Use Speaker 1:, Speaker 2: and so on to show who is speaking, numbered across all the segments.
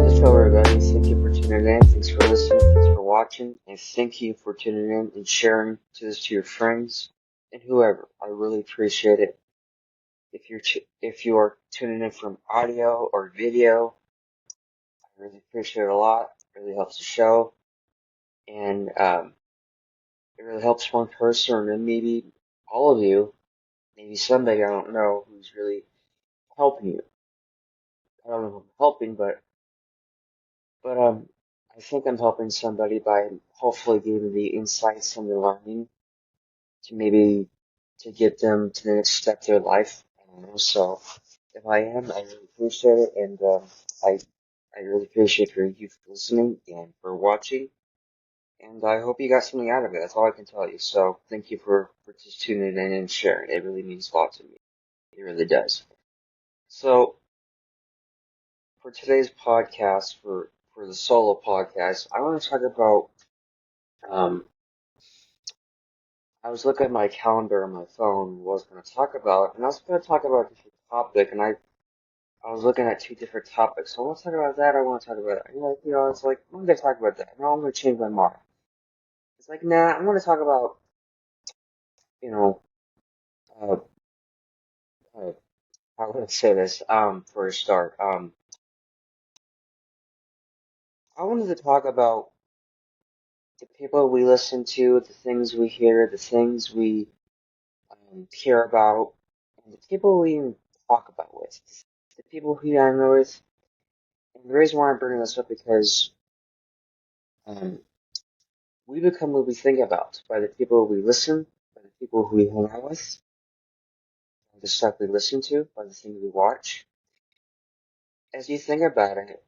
Speaker 1: the show, everybody. Thank you for tuning in. Thanks for listening. Thanks for watching. And thank you for tuning in and sharing this to your friends and whoever. I really appreciate it. If you are tuning in from audio or video, I really appreciate it a lot. It really helps the show. And it really helps one person or maybe all of you, maybe somebody I don't know who's really helping you. I don't know if I'm helping, but I think I'm helping somebody by hopefully giving the insights and the learning to maybe to get them to the next step of their life. I don't know. So if I am, I really appreciate it, and I I really appreciate for you for listening and for watching. And I hope you got something out of it. That's all I can tell you. So thank you for just tuning in and sharing. It really means a lot to me. It really does. So for today's podcast, for the solo podcast, I want to talk about. Um, I was looking at my calendar on my phone, what I was going to talk about, and I was going to talk about a different topic, and I was looking at two different topics. So I want to talk about that. I want to talk about, it's like I'm going to talk about that. No, I'm going to change my mind. It's like, nah, I'm going to talk about, you know, uh, uh, how would I say this? For a start, I wanted to talk about the people we listen to, the things we hear, the things we care about, and the people we even talk about with, the people who I know with. And the reason why I'm bringing this up because um, we become what we think about by the people we listen, by the people who we hang out with, by the stuff we listen to, by the things we watch. As you think about it,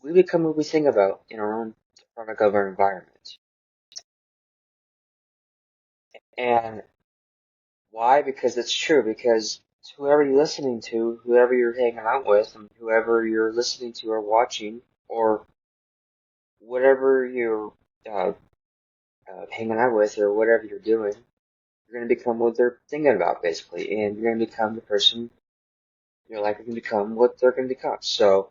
Speaker 1: we become what we think about in our own product of our environment. And why? Because it's true. Because whoever you're listening to, whoever you're hanging out with, and whoever you're listening to or watching, or whatever you're uh, hanging out with, or whatever you're doing, you're going to become what they're thinking about, basically, and you're going to become the person you're likely to become what they're going to become. So,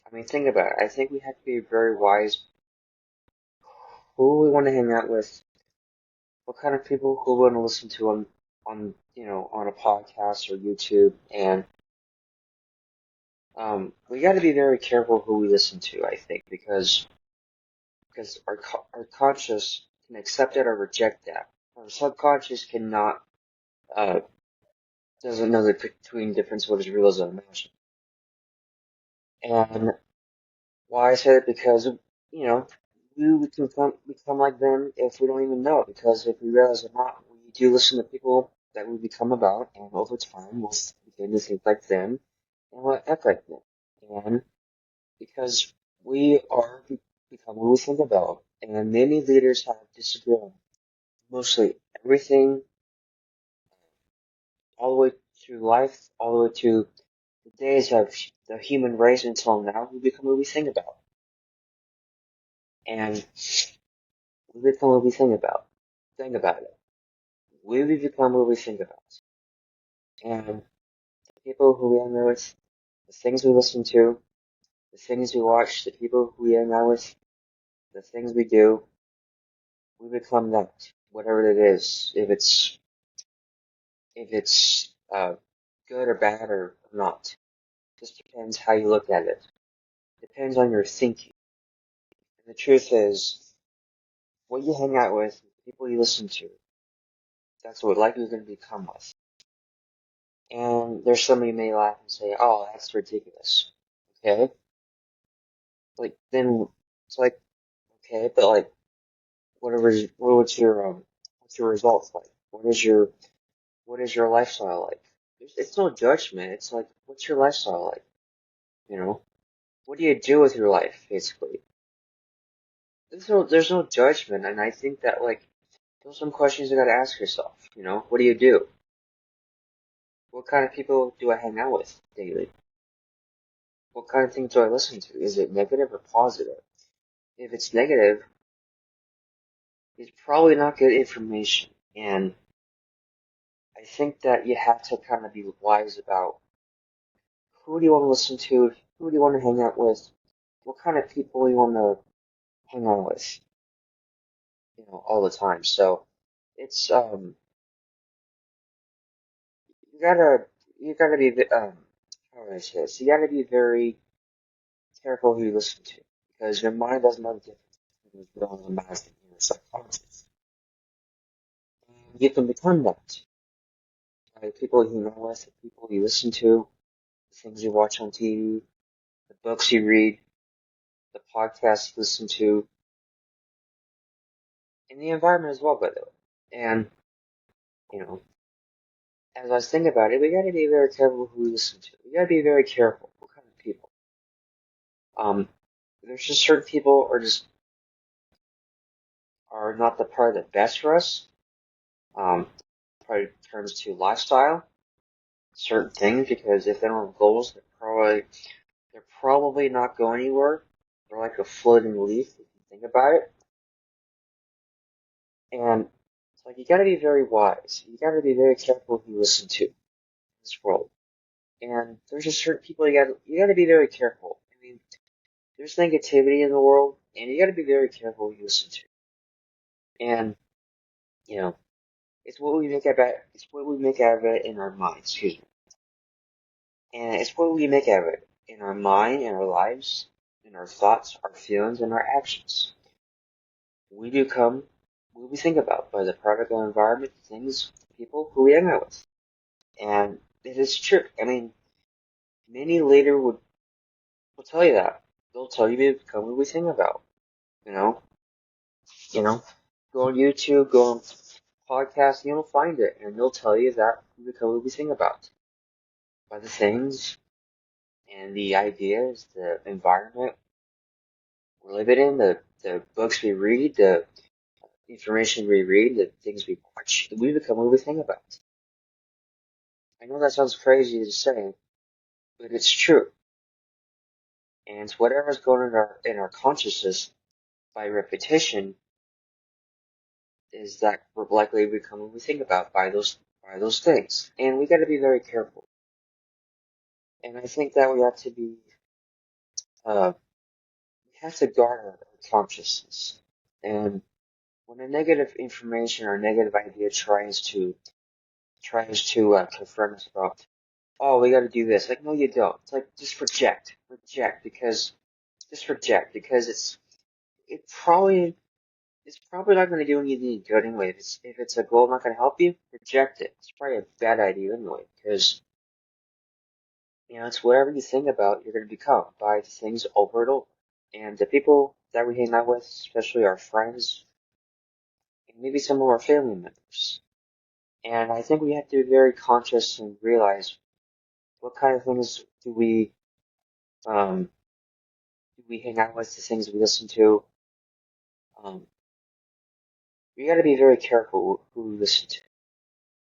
Speaker 1: I mean, think about it. I think we have to be very wise who we want to hang out with, what kind of people who we want to listen to on a podcast or YouTube, and we got to be very careful who we listen to. I think because our conscious can accept it or reject that. Our subconscious cannot doesn't know the between difference what is real as an emotion. And why I say that because we can become like them if we don't even know it. Because if we realize or not, we do listen to people that we become about, and over time we'll begin to think like them and we'll act like them. And because we are become what we think about, and many leaders have disagreed on mostly everything, all the way through life, all the way to the days of the human race until now, we become what we think about. And we become what we think about. Think about it. We become what we think about. And the people who we hang out with, the things we listen to, the things we watch, the people who we hang out with, the things we do, we become that. Whatever it is. If it's good or bad or not. Just depends how you look at it. Depends on your thinking. And the truth is, what you hang out with, the people you listen to, that's what likely you're going to become with. And there's somebody who may laugh and say, "Oh, that's ridiculous." Okay, like then it's like, okay, but like, what's your results like? What is your lifestyle like? It's no judgment. It's like, what's your lifestyle like? You know, what do you do with your life, basically? There's no judgment, and I think that like, those are some questions you got to ask yourself. What do you do? What kind of people do I hang out with daily? What kind of things do I listen to? Is it negative or positive? If it's negative, it's probably not good information. And I think that you have to kind of be wise about who do you want to listen to who do you want to hang out with, what kind of people you want to hang out with, all the time. So it's you gotta you gotta be how do I say this? You gotta be very careful who you listen to because your mind doesn't know the difference between your real and imagined and your subconscious. And you can become that by people you know with, the people you listen to, the things you watch on TV, the books you read, the podcasts you listen to, and the environment as well, by the way. And you know, as I was thinking about it, we gotta be very careful who we listen to. We gotta be very careful what kind of people. Um, there's just certain people are not the part of the best for us. Probably in terms to lifestyle, certain things, because if they don't have goals, they're probably not going anywhere. They're like a floating leaf if you think about it. And it's like you gotta be very wise. You gotta be very careful who you listen to in this world. And there's just certain people you gotta be very careful. I mean, there's negativity in the world, and you gotta be very careful who you listen to. And you know, it's what we make out of it in our minds, excuse me. And it's what we make out of it in our mind, in our lives, in our thoughts, our feelings, and our actions. We become what we think about by the product of environment, things, people who we hang out with. And it is true. I mean, many later will tell you that. They'll tell you we become what we think about. You know, you know, go on YouTube, go on podcasts, and you'll find it, and they'll tell you that we become what we think about by the things and the ideas, the environment we're living in, the books we read, the information we read, the things we watch. We become what we think about. I know that sounds crazy to say, but it's true. And it's whatever's going on in our consciousness by repetition is that we're likely to become what we think about by those things. And we got to be very careful. And I think that we have to guard our consciousness. And when a negative information or a negative idea tries to confront us about, oh, we got to do this. Like, no, you don't. It's like just reject because it probably it's probably not going to do anything good anyway. If it's a goal not going to help you, reject it. It's probably a bad idea anyway because it's whatever you think about, you're going to become by the things over and over. And the people that we hang out with, especially our friends, and maybe some of our family members. And I think we have to be very conscious and realize what kind of things um, do we hang out with, the things we listen to. Um, we got to be very careful who we listen to,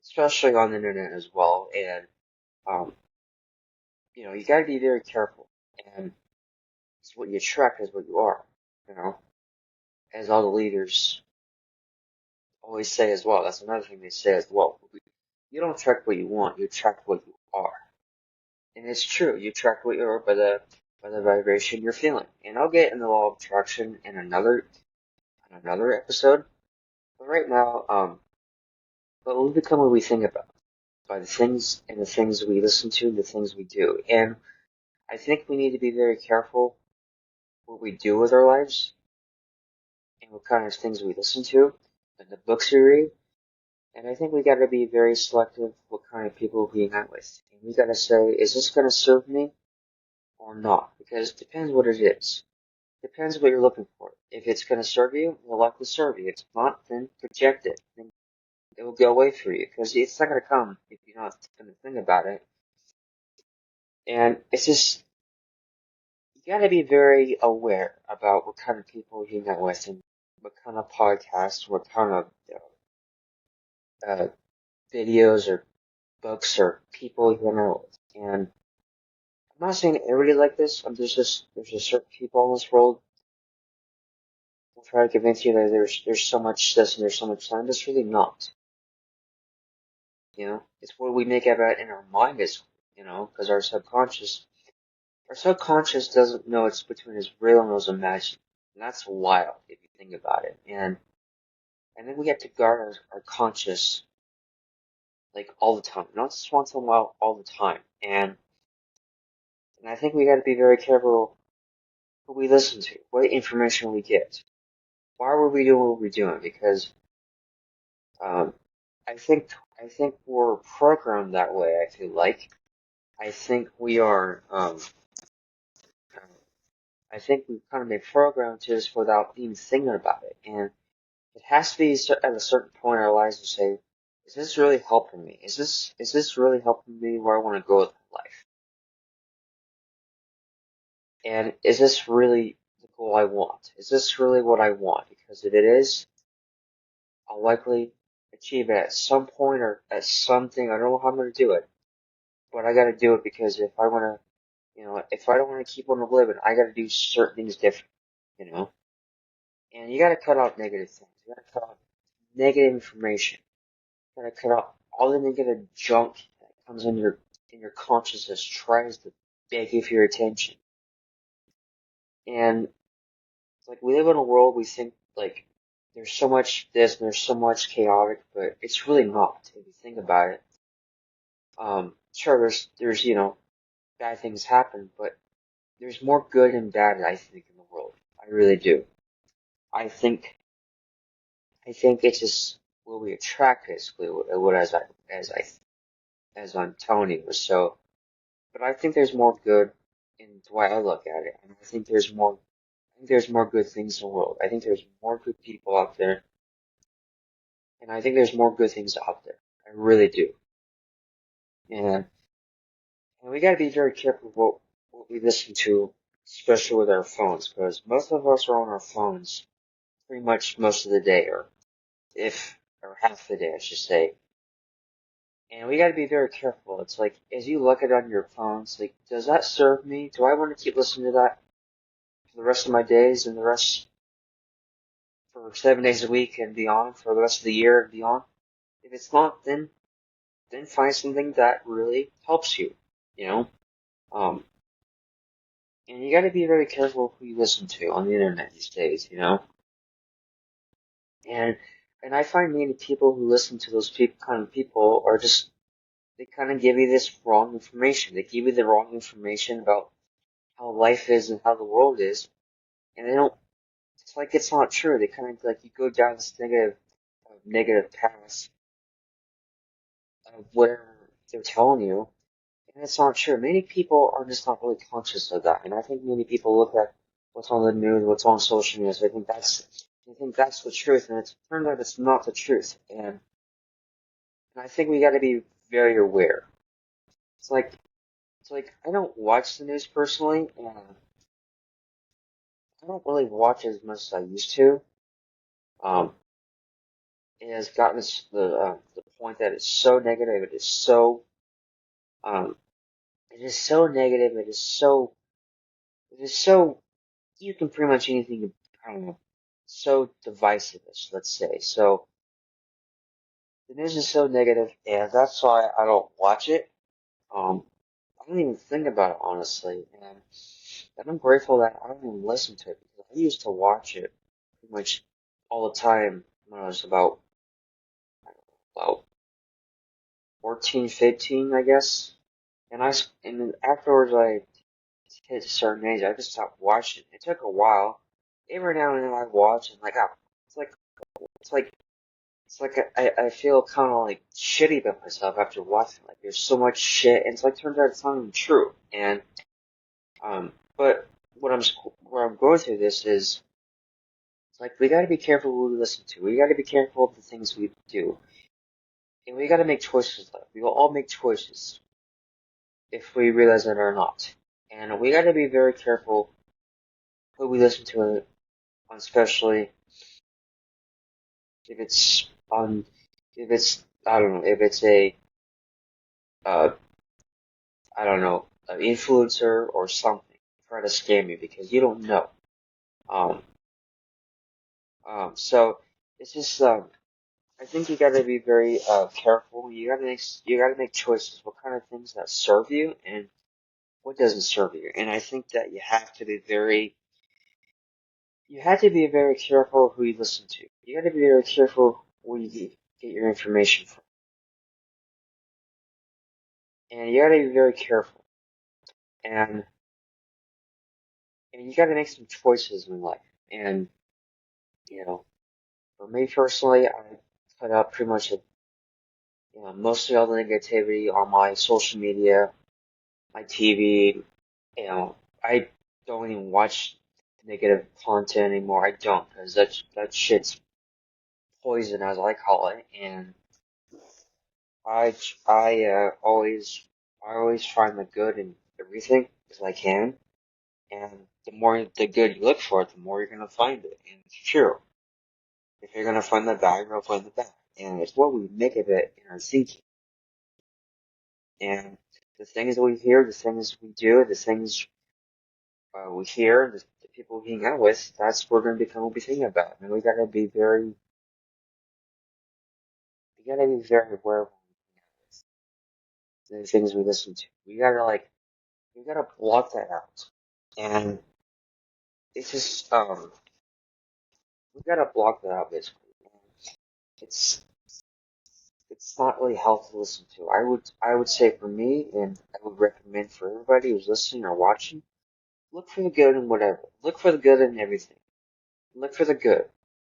Speaker 1: especially on the internet as well. And um, you got to be very careful. And it's what you attract is what you are. You know, as all the leaders always say as well. That's another thing they say as well. You don't attract what you want. You attract what you are. And it's true. You attract what you are by the vibration you're feeling. And I'll get into the law of attraction in another episode. But right now, but we become what we think about by the things and the things we listen to and the things we do. And I think we need to be very careful what we do with our lives and what kind of things we listen to and the books we read. And I think we got to be very selective what kind of people we hang out with. And we got to say, is this going to serve me or not? Because it depends what it is. Depends what you're looking for. If it's going to serve you, it will likely serve you. If it's not, then reject it. Then it will go away for you because it's not going to come if you're not going to think about it. And it's just, you got to be very aware about what kind of people you hang out with and what kind of podcasts, what kind of uh, videos or books or people you hang out with. And I'm not saying everybody like this. There's just certain people in this world who try to convince you that there's so much this and there's so much that. It's really not. It's what we make of it in our mind is, because our subconscious our subconscious doesn't know it's between his real and his imagined. And that's wild if you think about it. And then we have to guard our conscious like all the time, not just once in a while, all the time. And I think we got to be very careful who we listen to, what information we get. Why were we doing what we're doing? Because um, I think I think we're programmed that way. I feel like I think we are. I think we've kind of been programmed to this without even thinking about it, and it has to be at a certain point in our lives to say, "Is this really helping me? Is this really helping me where I want to go with my life? And is this really the goal I want? Is this really what I want? Because if it is, I'll likely achieve it at some point or at something. I don't know how I'm going to do it, but I got to do it because if I want to, if I don't want to keep on living, I got to do certain things different, you know. And you got to cut out negative things. You got to cut out negative information. You got to cut out all the negative junk that comes in your consciousness, tries to beg you for your attention. And like we live in a world we think like there's so much this and there's so much chaotic, but it's really not if you think about it. Sure, there's bad things happen, but there's more good and bad I think in the world. I really do. I think I think it's just what we attract basically what as I'm telling you. So, but I think there's more good in the way I look at it, and I think there's more good things in the world. I think there's more good people out there, and I think there's more good things out there. I really do. And and we got to be very careful what we listen to, especially with our phones, because most of us are on our phones pretty much most of the day, or half the day, I should say. And we got to be very careful. It's like as you look at it on your phones, like, does that serve me? Do I want to keep listening to that for the rest of my days and the rest for 7 days a week and beyond, for the rest of the year and beyond? If it's not, then find something that really helps you. You know, um, and you got to be very careful who you listen to on the internet these days. And and I find many people who listen to those kind of people are just they kind of give you this wrong information. They give you the wrong information about how life is and how the world is, and they don't. It's like it's not true. They kind of like you go down this negative path of whatever they're telling you, and it's not true. Many people are just not really conscious of that, and I think many people look at what's on the news, what's on social media, so they think that's the truth, and it's turned out it's not the truth, and I think we got to be very aware. It's like it's like I don't watch the news personally, and I don't really watch as much as I used to. Um, it has gotten to the point that it's so negative. Um, it is so negative. It is so you can pretty much anything. I don't know. So divisive, let's say. So the news is so negative, and that's why I don't watch it. Um, I don't even think about it honestly, and I'm grateful that I don't even listen to it because I used to watch it pretty much all the time when I was about 14, 15, I guess. And then afterwards I hit a certain age, I just stopped watching. It took a while. Every now and then I watch and like, it's like, it's like, it's like I feel kind of like shitty about myself after watching. Like there's so much shit, and it's like turns out it's not even true. But what I'm where I'm going through this is it's like we got to be careful who we listen to. We got to be careful of the things we do, and we got to make choices. Like we will all make choices if we realize it or not. And we got to be very careful who we listen to, especially if it's on, if it's I don't know, if it's uh, I don't know, an influencer or something try to scam you because you don't know. Um, so it's just I think you got to be very careful. You got to make choices. What kind of things that serve you, and what doesn't serve you. And I think that you have to be very careful who you listen to. You got to be very careful where you get your information from. And you got to be very careful. And you got to make some choices in life. And, for me personally, I cut out pretty much, mostly all the negativity on my social media, my TV. I don't even watch negative content anymore. I don't, because that shit's poison, as I call it. And I, I always find the good in everything as I can. And the more the good you look for, the more you're gonna find it. And it's true. If you're gonna find the bad, you're gonna find the bad. And it's what we make of it in our thinking. And the things we hear, the things we do, the things we hear, the people we hang out with, that's what we're gonna become what we think about. And we gotta be very aware of the things we listen to. We gotta block that out. And it's just, we gotta block that out basically. It's, it's not really healthy to listen to. I would say for me, and I would recommend for everybody who's listening or watching, look for the good in whatever. Look for the good in everything. Look for the good.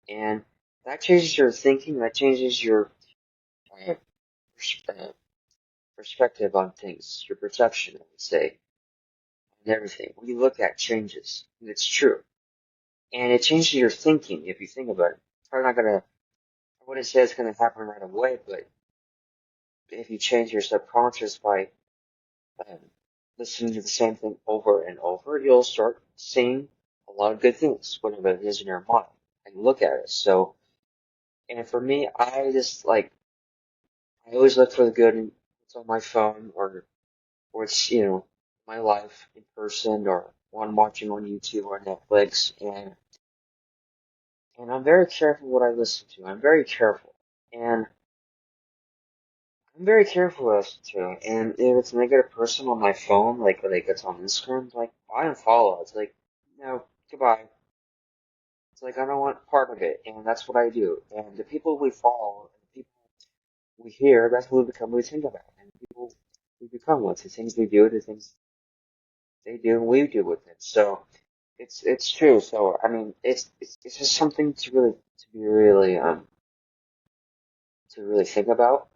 Speaker 1: And that changes your thinking, that changes your uh, perspective on things, your perception, I would say, and everything. What you look at changes. And it's true. And it changes your thinking if you think about it. It's probably not gonna, I wouldn't say it's gonna happen right away, but if you change your subconscious by um, listening to the same thing over and over, you'll start seeing a lot of good things, whatever it is in your mind, and look at it. So, and for me, I always look for the good in what's on my phone or it's, my life in person or when I'm watching on YouTube or Netflix. And I'm very careful what I listen to. I'm very careful. And I'm very careful what I listen to. And if it's a negative person on my phone, like it's on Instagram, like, I unfollow. It's like, no, goodbye. It's like, I don't want part of it. And that's what I do. And the people we follow, the people we hear, that's who we become, we think about. And the people we become with, the things we do, the things they do, and we do with it. So, it's true. So, I mean, it's just something to really think about.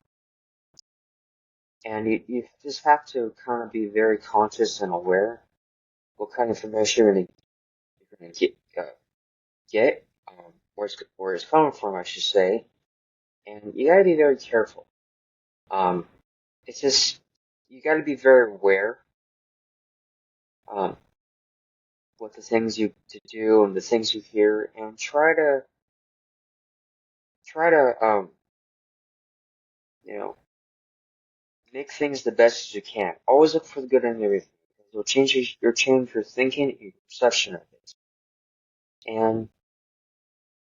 Speaker 1: And you just have to kind of be very conscious and aware what kind of information you're gonna get, where it's coming from, I should say. And you gotta be very careful. Um, it's just, you gotta be very aware, um, what the things you to do and the things you hear and try to, you know, make things the best as you can. Always look for the good in everything. It'll change your thinking and your perception of it. And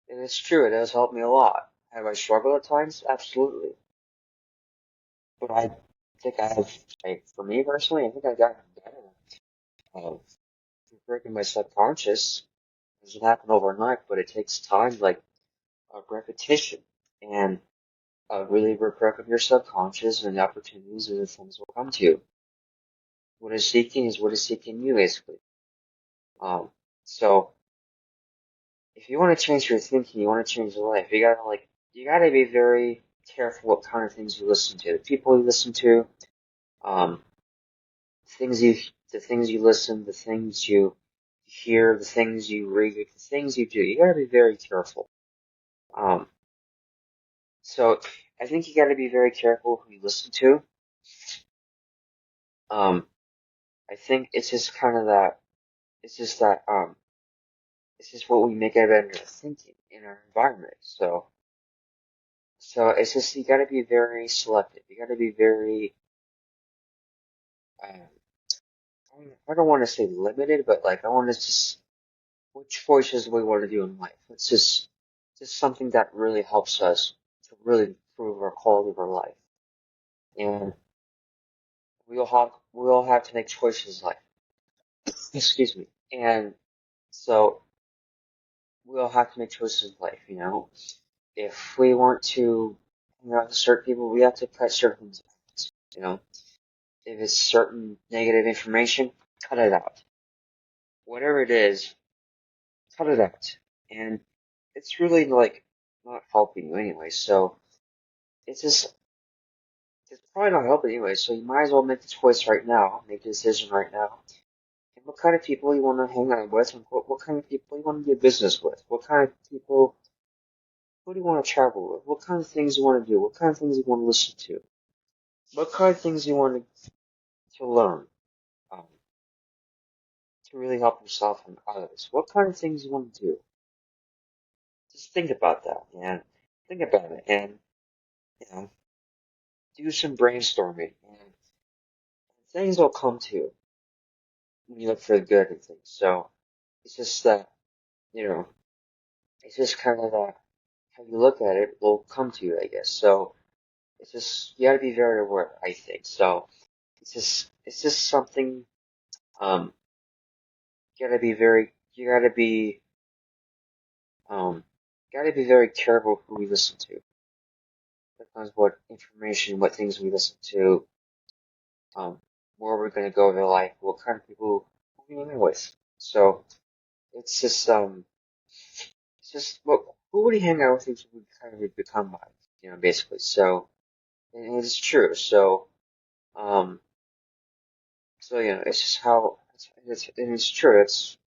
Speaker 1: it's true, it has helped me a lot. Have I struggled at times? Absolutely. But I think for me personally, I think I got better of breaking my subconscious. It doesn't happen overnight, but it takes time, like repetition, and really work your subconscious, and the opportunities and the things will come to you. What is seeking is what is seeking you, basically. Um, so if you want to change your thinking, you want to change your life, you gotta be very careful what kind of things you listen to, the people you listen to, um, things you, the things you listen, the things you hear, the things you read, the things you do. You gotta be very careful. Um, so I think you gotta be very careful who you listen to. Um, I think it's just kind of that, it's just that, it's just what we make out of our thinking in our environment. So it's just, you gotta be very selective. You gotta be very, um, I don't want to say limited, but like, I want to just, what choices we want to do in life. It's just something that really helps us to really improve our quality of our life. And we all have to make choices in life. Excuse me. And so we all have to make choices in life, you know. If we want to hang out with certain people, we have to cut certain things out, you know. If it's certain negative information, cut it out. Whatever it is, cut it out. And it's really like not helping you anyway, so it's just it's probably not helping anyway, so you might as well make the choice right now, make the decision right now. And what kind of people you want to hang out with, and what kind of people you want to do business with, what kind of people, who do you want to travel with, what kind of things you want to do, what kind of things you want to listen to, what kind of things you want to learn, um, to really help yourself and others, what kind of things you want to do. Just think about that, man. Think about it, and, you know, do some brainstorming, and things will come to you when you look for the good in things. So, it's just that, you know, it's just kind of that, how you look at it will come to you, I guess. So, it's just, you gotta be very aware, I think. So, it's just something, um, um, gotta be very careful who we listen to. Depends what information, what things we listen to, um, where we're gonna go in life, what kind of people we hang with. So, it's just, it's just, what, who would you hang out with is what we kind of become like, you know, basically. So, and it's true. So, um, so, you know, it's just how, and it's true. It's,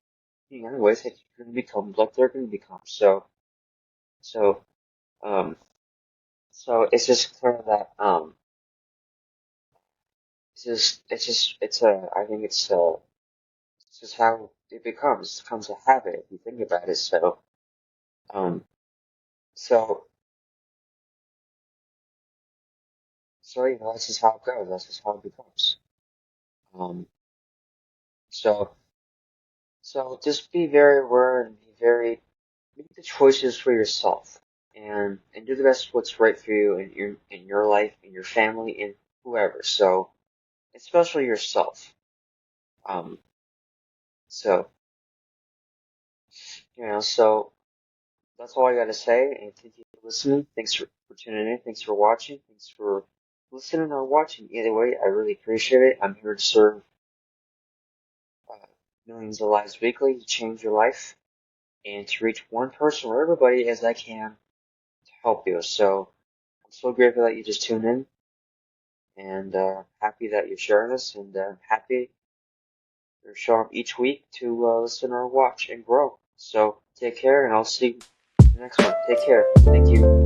Speaker 1: you know, with it, you're going to become like they're going to become. So, um, so it's just kind of that, I think it's just how it becomes. It becomes a habit if you think about it. So, um, so, so, you know, that's just how it goes. That's just how it becomes. Um, so, so just be very aware and make the choices for yourself and do the best what's right for you in your life, in your family, in whoever. So, especially yourself. Um, so, you know, so that's all I gotta say. And thank you for listening. Thanks for tuning in. Thanks for watching. Thanks for listening or watching. Either way, I really appreciate it. I'm here to serve uh, millions of lives weekly to change your life and to reach one person or everybody as I can to help you. So I'm so grateful that you just tuned in and happy that you're sharing this and happy you're showing up each week to listen or watch and grow. So take care and I'll see you in the next one. Take care. Thank you.